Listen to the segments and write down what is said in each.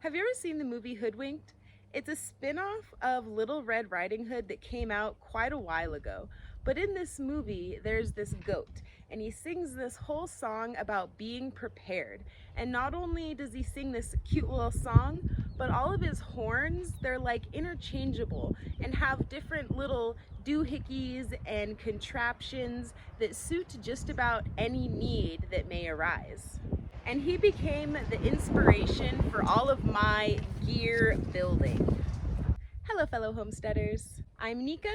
Have you ever seen the movie Hoodwinked? It's a spin-off of Little Red Riding Hood that came out quite a while ago. But in this movie, there's this goat, and he sings this whole song about being prepared. And not only does he sing this cute little song, but all of his horns, they're like interchangeable and have different little doohickeys and contraptions that suit just about any need that may arise. And he became the inspiration for all of my gear building. Hello fellow homesteaders, I'm Nika.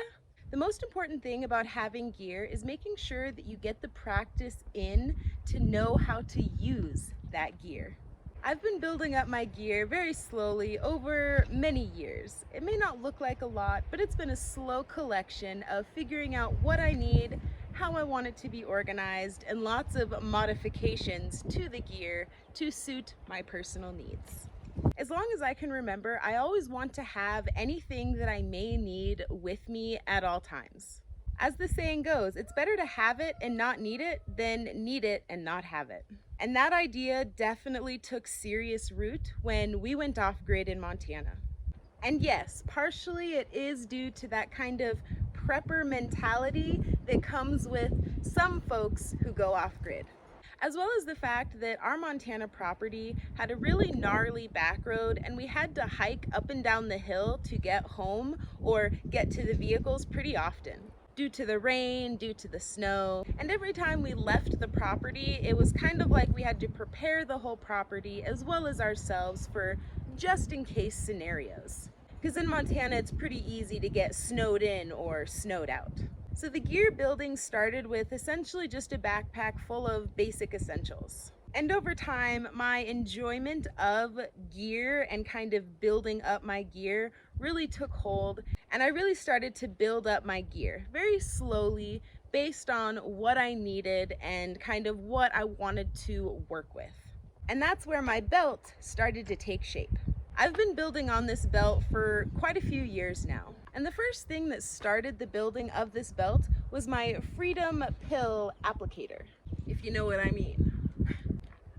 The most important thing about having gear is making sure that you get the practice in to know how to use that gear. I've been building up my gear very slowly over many years. It may not look like a lot, but it's been a slow collection of figuring out what I need, how I want it to be organized, and lots of modifications to the gear to suit my personal needs. As long as I can remember, I always want to have anything that I may need with me at all times. As the saying goes, it's better to have it and not need it than need it and not have it. And that idea definitely took serious root when we went off-grid in Montana. And yes, partially it is due to that kind of prepper mentality that comes with some folks who go off-grid, as well as the fact that our Montana property had a really gnarly back road and we had to hike up and down the hill to get home or get to the vehicles pretty often, due to the rain, due to the snow. And every time we left the property, it was kind of like we had to prepare the whole property as well as ourselves for just in case scenarios. Because in Montana, it's pretty easy to get snowed in or snowed out. So the gear building started with essentially just a backpack full of basic essentials. And over time, my enjoyment of gear and kind of building up my gear really took hold, and I really started to build up my gear very slowly based on what I needed and kind of what I wanted to work with. And that's where my belt started to take shape. I've been building on this belt for quite a few years now. And the first thing that started the building of this belt was my Freedom Pill applicator, if you know what I mean.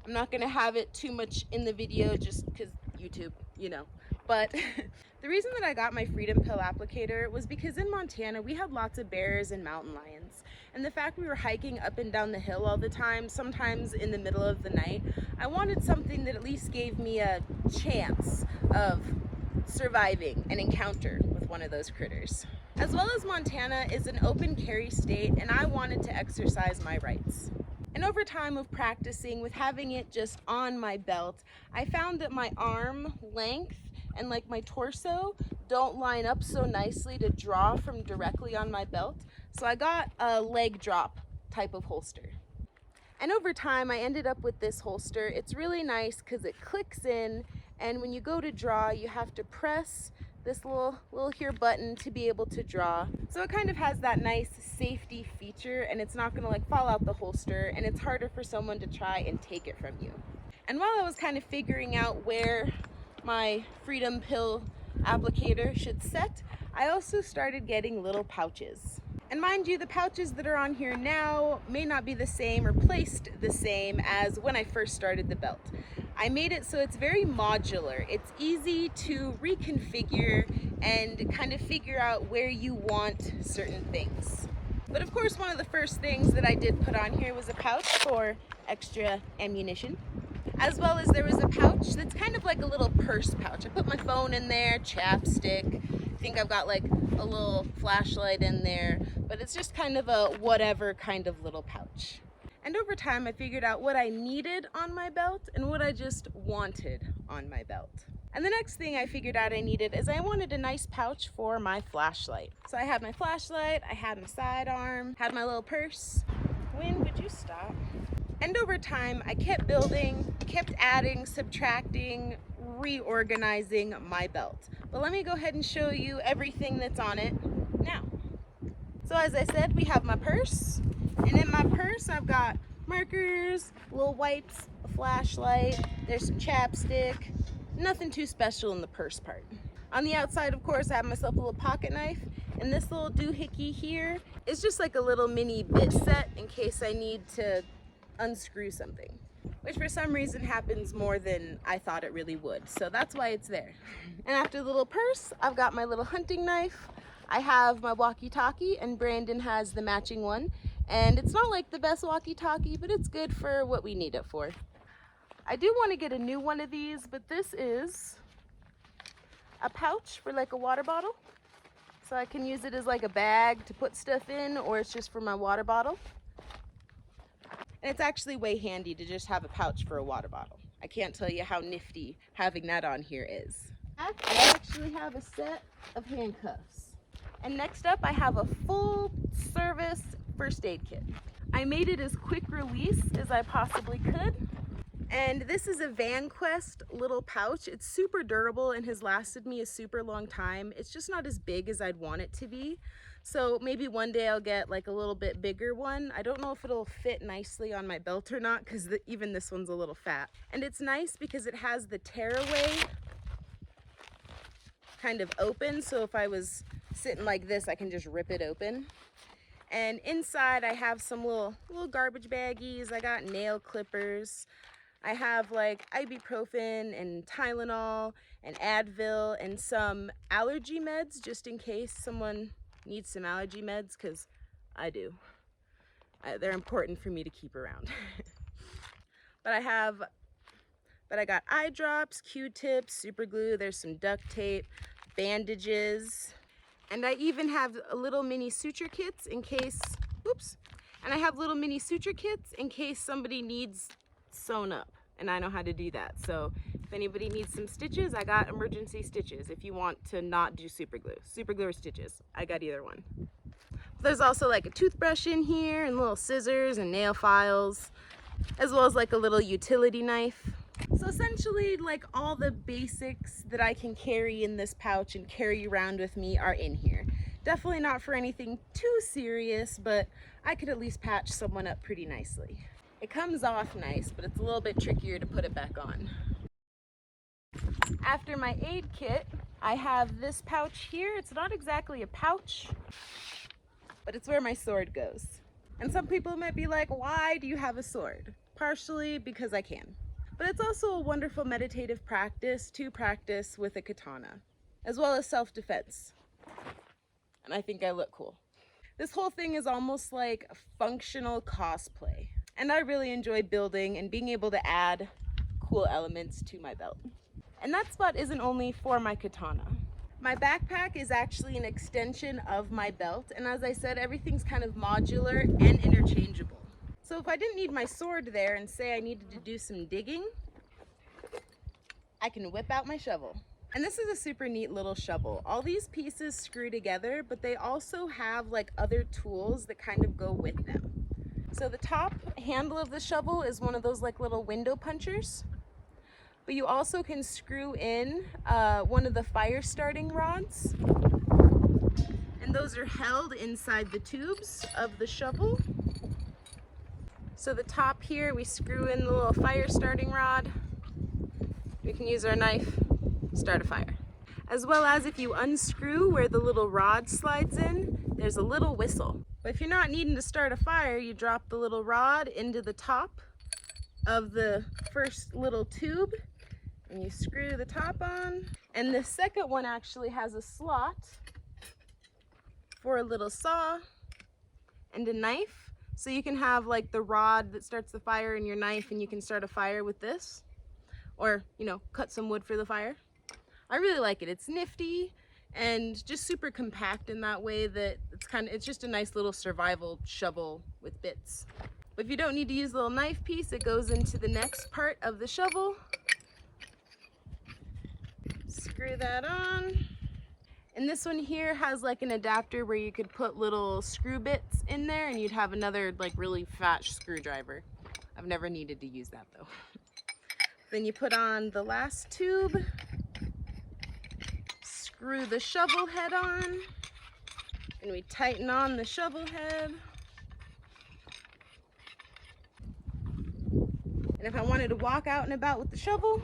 I'm not gonna have it too much in the video just because YouTube, you know. But the reason that I got my Freedom Pill applicator was because in Montana we had lots of bears and mountain lions. And the fact we were hiking up and down the hill all the time, sometimes in the middle of the night, I wanted something that at least gave me a chance of surviving an encounter with one of those critters. As well as Montana is an open carry state, and I wanted to exercise my rights. And over time of practicing with having it just on my belt, I found that my arm length and like my torso don't line up so nicely to draw from directly on my belt. So I got a leg drop type of holster. And over time I ended up with this holster. It's really nice because it clicks in, and when you go to draw, you have to press this little here button to be able to draw. So it kind of has that nice safety feature, and it's not gonna like fall out the holster, and it's harder for someone to try and take it from you. And while I was kind of figuring out where my Freedom Pill applicator should set, I also started getting little pouches. And mind you, the pouches that are on here now may not be the same or placed the same as when I first started the belt. I made it so it's very modular. It's easy to reconfigure and kind of figure out where you want certain things. But of course, one of the first things that I did put on here was a pouch for extra ammunition. As well as there was a pouch that's kind of like a little purse pouch. I put my phone in there, chapstick. I think I've got like a little flashlight in there, but it's just kind of a whatever kind of little pouch. And over time I figured out what I needed on my belt and what I just wanted on my belt. And the next thing I figured out I needed is I wanted a nice pouch for my flashlight. So I had my flashlight, I had my sidearm, had my little purse. Wind, would you stop? And over time, I kept building, kept adding, subtracting, reorganizing my belt. But let me go ahead and show you everything that's on it now. So as I said, we have my purse. And in my purse, I've got markers, little wipes, a flashlight, there's some chapstick, nothing too special in the purse part. On the outside, of course, I have myself a little pocket knife, and this little doohickey here is just like a little mini bit set in case I need to unscrew something. which for some reason happens more than I thought it really would. So that's why it's there. And after the little purse, I've got my little hunting knife. I have my walkie-talkie, and Brandon has the matching one. And it's not like the best walkie-talkie, but it's good for what we need it for. I do want to get a new one of these, but this is a pouch for like a water bottle. So I can use it as like a bag to put stuff in, or it's just for my water bottle. And it's actually way handy to just have a pouch for a water bottle. I can't tell you how nifty having that on here is. I actually have a set of handcuffs. And next up, I have a full service first aid kit. I made it as quick release as I possibly could. And this is a VanQuest little pouch. It's super durable and has lasted me a super long time. It's just not as big as I'd want it to be. So maybe one day I'll get like a little bit bigger one. I don't know if it'll fit nicely on my belt or not, because even this one's a little fat. And it's nice because it has the tearaway kind of open. So if I was sitting like this, I can just rip it open. And inside I have some little garbage baggies. I got nail clippers. I have like ibuprofen and Tylenol and Advil and some allergy meds, just in case someone needs some allergy meds, because I do. They're important for me to keep around. But I got eye drops, Q-tips, super glue, there's some duct tape, bandages, and I even have a little mini suture kits in case, somebody needs sewn up, and I know how to do that. So if anybody needs some stitches, I got emergency stitches if you want to not do super glue or stitches. I got either one. There's also like a toothbrush in here and little scissors and nail files, as well as like a little utility knife. So essentially, like all the basics that I can carry in this pouch and carry around with me are in here. Definitely not for anything too serious, but I could at least patch someone up pretty nicely. It comes off nice, but it's a little bit trickier to put it back on. After my aid kit, I have this pouch here. It's not exactly a pouch, but it's where my sword goes. And some people might be like, why do you have a sword? Partially because I can. But it's also a wonderful meditative practice to practice with a katana, as well as self-defense. And I think I look cool. This whole thing is almost like a functional cosplay. And I really enjoy building and being able to add cool elements to my belt. And that spot isn't only for my katana. My backpack is actually an extension of my belt, and as I said, everything's kind of modular and interchangeable. So if I didn't need my sword there and say I needed to do some digging, I can whip out my shovel. And this is a super neat little shovel. All these pieces screw together, but they also have like other tools that kind of go with them. So the top handle of the shovel is one of those like little window punchers. But you also can screw in one of the fire starting rods. And those are held inside the tubes of the shovel. So the top here, we screw in the little fire starting rod. We can use our knife, start a fire. As well as if you unscrew where the little rod slides in, there's a little whistle. But if you're not needing to start a fire, you drop the little rod into the top of the first little tube, and you screw the top on. And the second one actually has a slot for a little saw and a knife. So you can have like the rod that starts the fire and your knife, and you can start a fire with this. Or, you know, cut some wood for the fire. I really like it. It's nifty and just super compact in that way that it's just a nice little survival shovel with bits. But if you don't need to use the little knife piece, it goes into the next part of the shovel. Screw that on. And this one here has like an adapter where you could put little screw bits in there, and you'd have another like really fat screwdriver. I've never needed to use that though. Then you put on the last tube, screw the shovel head on, and we tighten on the shovel head. And if I wanted to walk out and about with the shovel,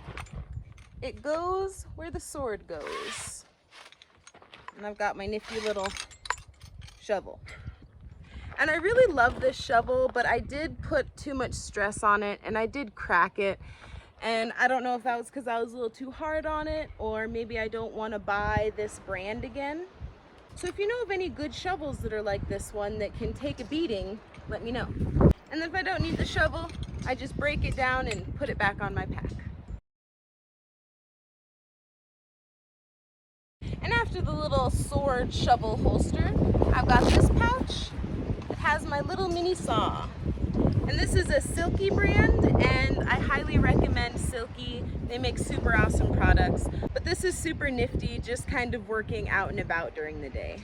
it goes where the sword goes. And I've got my nifty little shovel. And I really love this shovel, but I did put too much stress on it and I did crack it. And I don't know if that was because I was a little too hard on it, or maybe I don't want to buy this brand again. So if you know of any good shovels that are like this one that can take a beating, let me know. And then if I don't need the shovel, I just break it down and put it back on my pack. And after the little sword shovel holster, I've got this pouch that has my little mini saw. And this is a Silky brand, and I highly recommend Silky. They make super awesome products. But this is super nifty, just kind of working out and about during the day.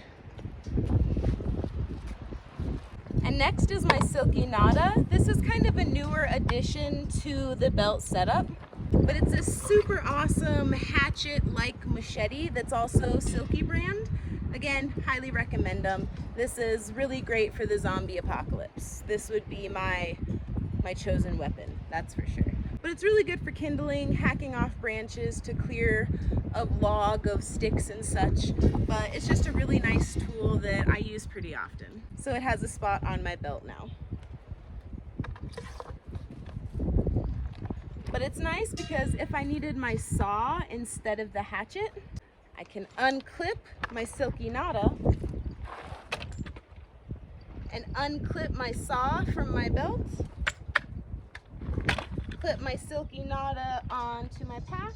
And next is my Silky Nada. This is kind of a newer addition to the belt setup, but it's a super awesome hatchet-like machete that's also Silky brand. Again, highly recommend them. This is really great for the zombie apocalypse. This would be my chosen weapon, that's for sure. But it's really good for kindling, hacking off branches to clear a log of sticks and such. But it's just a really nice tool that I use pretty often. So it has a spot on my belt now. But it's nice because if I needed my saw instead of the hatchet, I can unclip my Silky Nada and unclip my saw from my belt, put my Silky Nada onto my pack,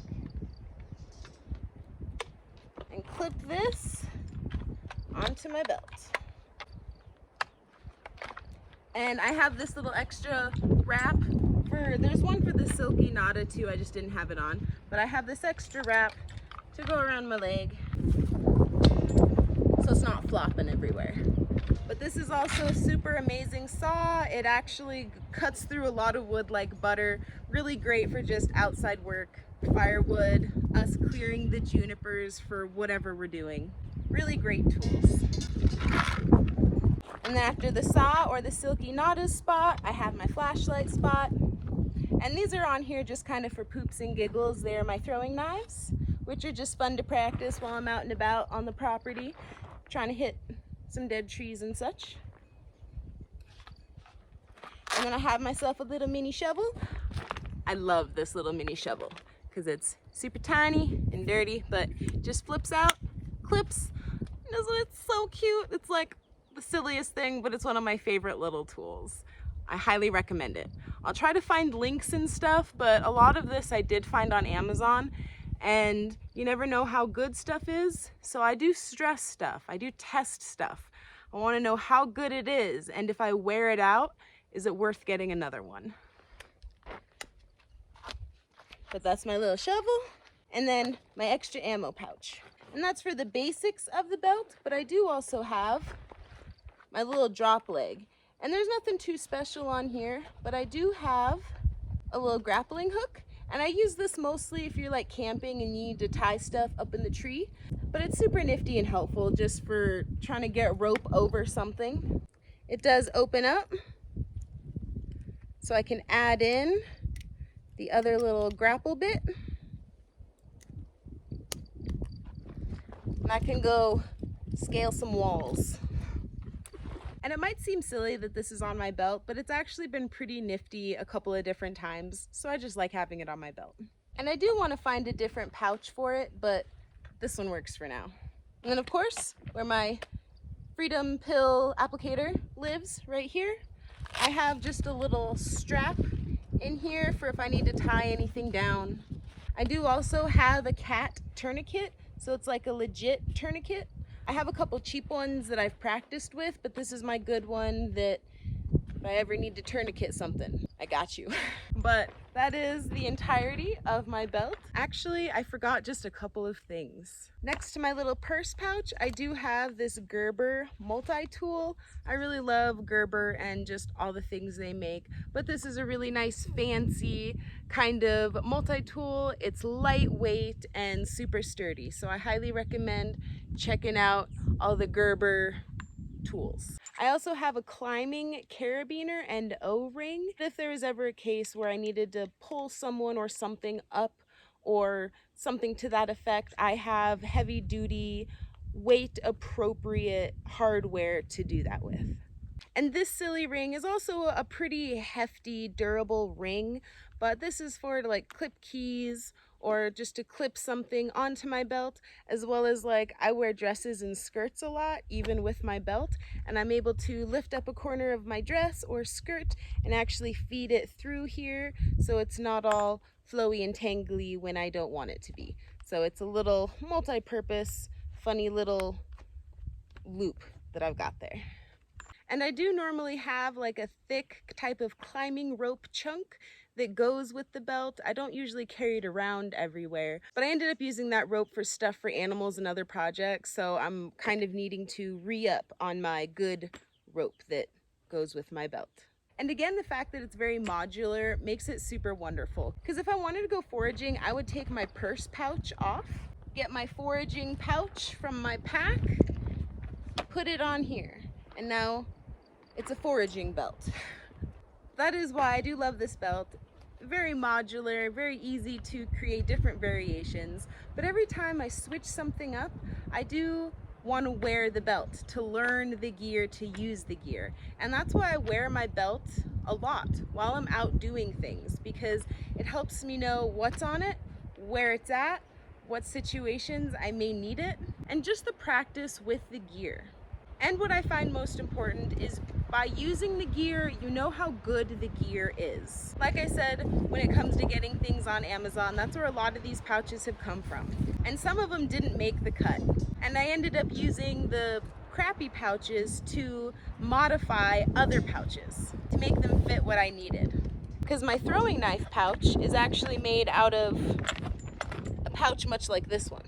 and clip this onto my belt. And I have this little extra wrap there's one for the Silky Nada too, I just didn't have it on, but I have this extra wrap to go around my leg so it's not flopping everywhere. But this is also a super amazing saw. It actually cuts through a lot of wood like butter. Really great for just outside work, firewood, us clearing the junipers for whatever we're doing. Really great tools. And then after the saw or the Silky Nada spot, I have my flashlight spot. And these are on here just kind of for poops and giggles. They're my throwing knives, which are just fun to practice while I'm out and about on the property, trying to hit some dead trees and such. And then I have myself a little mini shovel. I love this little mini shovel because it's super tiny and dirty, but it just flips out, clips. It's so cute. It's like the silliest thing, but it's one of my favorite little tools. I highly recommend it. I'll try to find links and stuff, but a lot of this I did find on Amazon, and you never know how good stuff is. So I do stress stuff, I do test stuff. I want to know how good it is, and if I wear it out, is it worth getting another one? But that's my little shovel, and then my extra ammo pouch. And that's for the basics of the belt, but I do also have my little drop leg. And there's nothing too special on here, but I do have a little grappling hook. And I use this mostly if you're like camping and you need to tie stuff up in the tree. But it's super nifty and helpful just for trying to get rope over something. It does open up, so I can add in the other little grapple bit. And I can go scale some walls. And it might seem silly that this is on my belt, but it's actually been pretty nifty a couple of different times, so I just like having it on my belt. And I do want to find a different pouch for it, but this one works for now. And then of course, where my Freedom Pill applicator lives, right here, I have just a little strap in here for if I need to tie anything down. I do also have a cat tourniquet, so it's like a legit tourniquet. I have a couple cheap ones that I've practiced with, but this is my good one that if I ever need to tourniquet something, I got you. But that is the entirety of my belt. Actually, I forgot just a couple of things. Next to my little purse pouch, I do have this Gerber multi-tool. I really love Gerber and just all the things they make, but this is a really nice fancy kind of multi-tool. It's lightweight and super sturdy, so I highly recommend checking out all the Gerber tools. I also have a climbing carabiner and O-ring. If there was ever a case where I needed to pull someone or something up or something to that effect, I have heavy duty, weight appropriate hardware to do that with. And this silly ring is also a pretty hefty, durable ring, but this is for to like clip keys or just to clip something onto my belt, as well as like I wear dresses and skirts a lot, even with my belt, and I'm able to lift up a corner of my dress or skirt and actually feed it through here so it's not all flowy and tangly when I don't want it to be. So it's a little multi-purpose, funny little loop that I've got there. And I do normally have like a thick type of climbing rope chunk that goes with the belt. I don't usually carry it around everywhere, but I ended up using that rope for stuff for animals and other projects, so I'm kind of needing to re-up on my good rope that goes with my belt. And again, the fact that it's very modular makes it super wonderful. Because if I wanted to go foraging, I would take my purse pouch off, get my foraging pouch from my pack, put it on here, and now it's a foraging belt. That is why I do love this belt. Very modular, very easy to create different variations, but every time I switch something up, I do want to wear the belt, to learn the gear, to use the gear. And that's why I wear my belt a lot while I'm out doing things, because it helps me know what's on it, where it's at, what situations I may need it, and just the practice with the gear. And what I find most important is by using the gear, you know how good the gear is. Like I said, when it comes to getting things on Amazon, that's where a lot of these pouches have come from. And some of them didn't make the cut. And I ended up using the crappy pouches to modify other pouches to make them fit what I needed. Because my throwing knife pouch is actually made out of a pouch much like this one.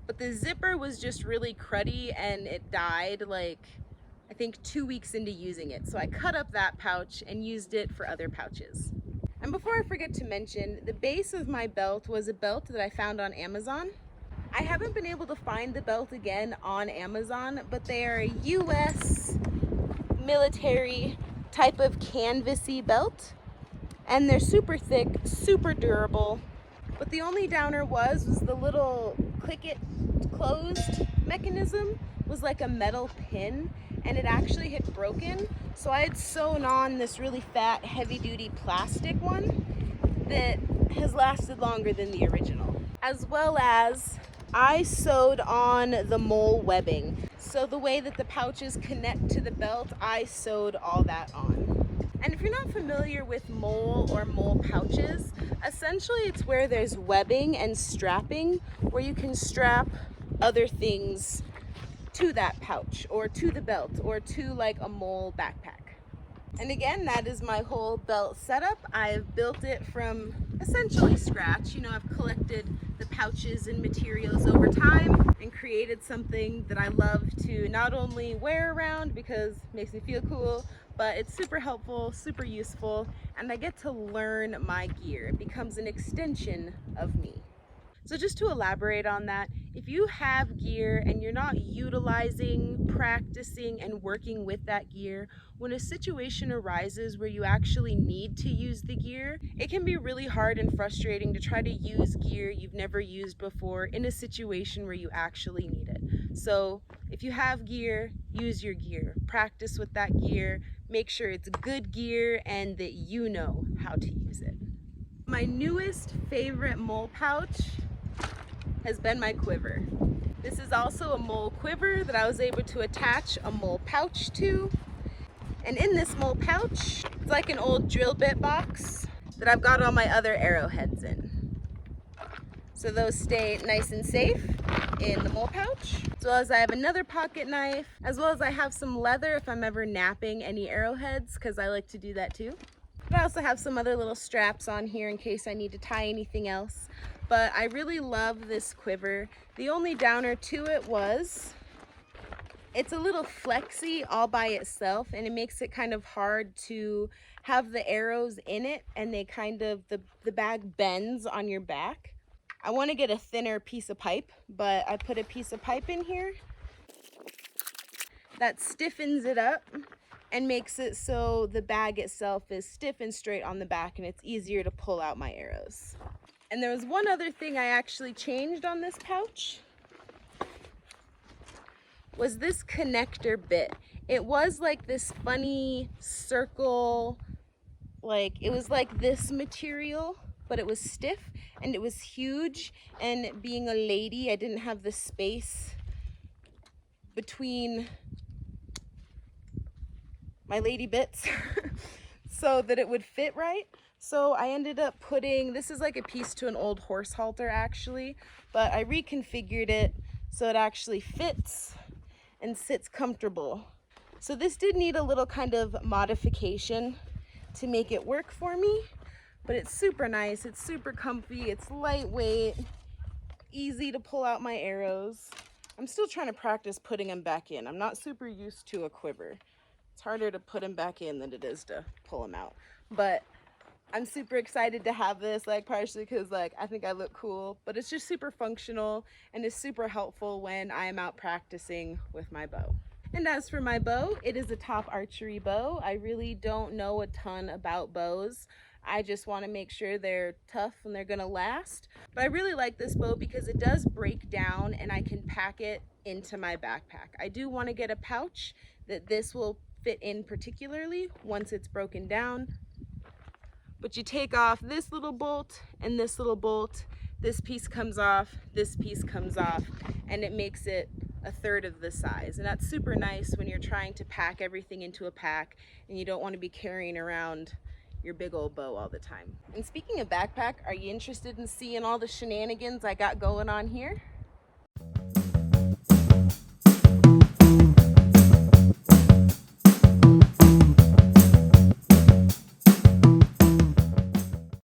But the zipper was just really cruddy and it died like, I think 2 weeks into using it. So I cut up that pouch and used it for other pouches. And before I forget to mention, the base of my belt was a belt that I found on Amazon. I haven't been able to find the belt again on Amazon, but they are a US military type of canvasy belt. And they're super thick, super durable. But the only downer was the little click it closed mechanism was like a metal pin, and it actually had broken. So I had sewn on this really fat, heavy duty plastic one that has lasted longer than the original. As well as I sewed on the mole webbing. So the way that the pouches connect to the belt, I sewed all that on. And if you're not familiar with mole or mole pouches, essentially it's where there's webbing and strapping where you can strap other things to that pouch or to the belt or to like a mole backpack. And again, that is my whole belt setup. I've built it from essentially scratch. You know, I've collected the pouches and materials over time and created something that I love to not only wear around because it makes me feel cool, but it's super helpful, super useful, and I get to learn my gear. It becomes an extension of me. So just to elaborate on that, if you have gear and you're not utilizing, practicing, and working with that gear, when a situation arises where you actually need to use the gear, it can be really hard and frustrating to try to use gear you've never used before in a situation where you actually need it. So if you have gear, use your gear. Practice with that gear. Make sure it's good gear and that you know how to use it. My newest favorite mole pouch has been my quiver. This is also a mole quiver that I was able to attach a mole pouch to. And in this mole pouch, it's like an old drill bit box that I've got all my other arrowheads in. So those stay nice and safe in the mole pouch. As well as I have another pocket knife, as well as I have some leather if I'm ever napping any arrowheads, because I like to do that too. But I also have some other little straps on here in case I need to tie anything else. But I really love this quiver. The only downer to it was it's a little flexy all by itself, and it makes it kind of hard to have the arrows in it, and they kind of, the bag bends on your back. I want to get a thinner piece of pipe, but I put a piece of pipe in here that stiffens it up and makes it so the bag itself is stiff and straight on the back, and it's easier to pull out my arrows. And there was one other thing I actually changed on this pouch, was this connector bit. It was like this funny circle, like it was like this material, but it was stiff and it was huge. And being a lady, I didn't have the space between my lady bits so that it would fit right. So I ended up putting, this is like a piece to an old horse halter actually, but I reconfigured it so it actually fits and sits comfortable. So this did need a little kind of modification to make it work for me, but it's super nice, it's super comfy, it's lightweight, easy to pull out my arrows. I'm still trying to practice putting them back in. I'm not super used to a quiver. It's harder to put them back in than it is to pull them out. But I'm super excited to have this, like partially because like I think I look cool, but it's just super functional and is super helpful when I am out practicing with my bow. And as for my bow, it is a top archery bow. I really don't know a ton about bows. I just want to make sure they're tough and they're gonna last. But I really like this bow because it does break down and I can pack it into my backpack. I do want to get a pouch that this will fit in particularly once it's broken down. But you take off this little bolt and this little bolt, this piece comes off, this piece comes off, and it makes it a third of the size. And that's super nice when you're trying to pack everything into a pack and you don't want to be carrying around your big old bow all the time. And speaking of backpack, are you interested in seeing all the shenanigans I got going on here?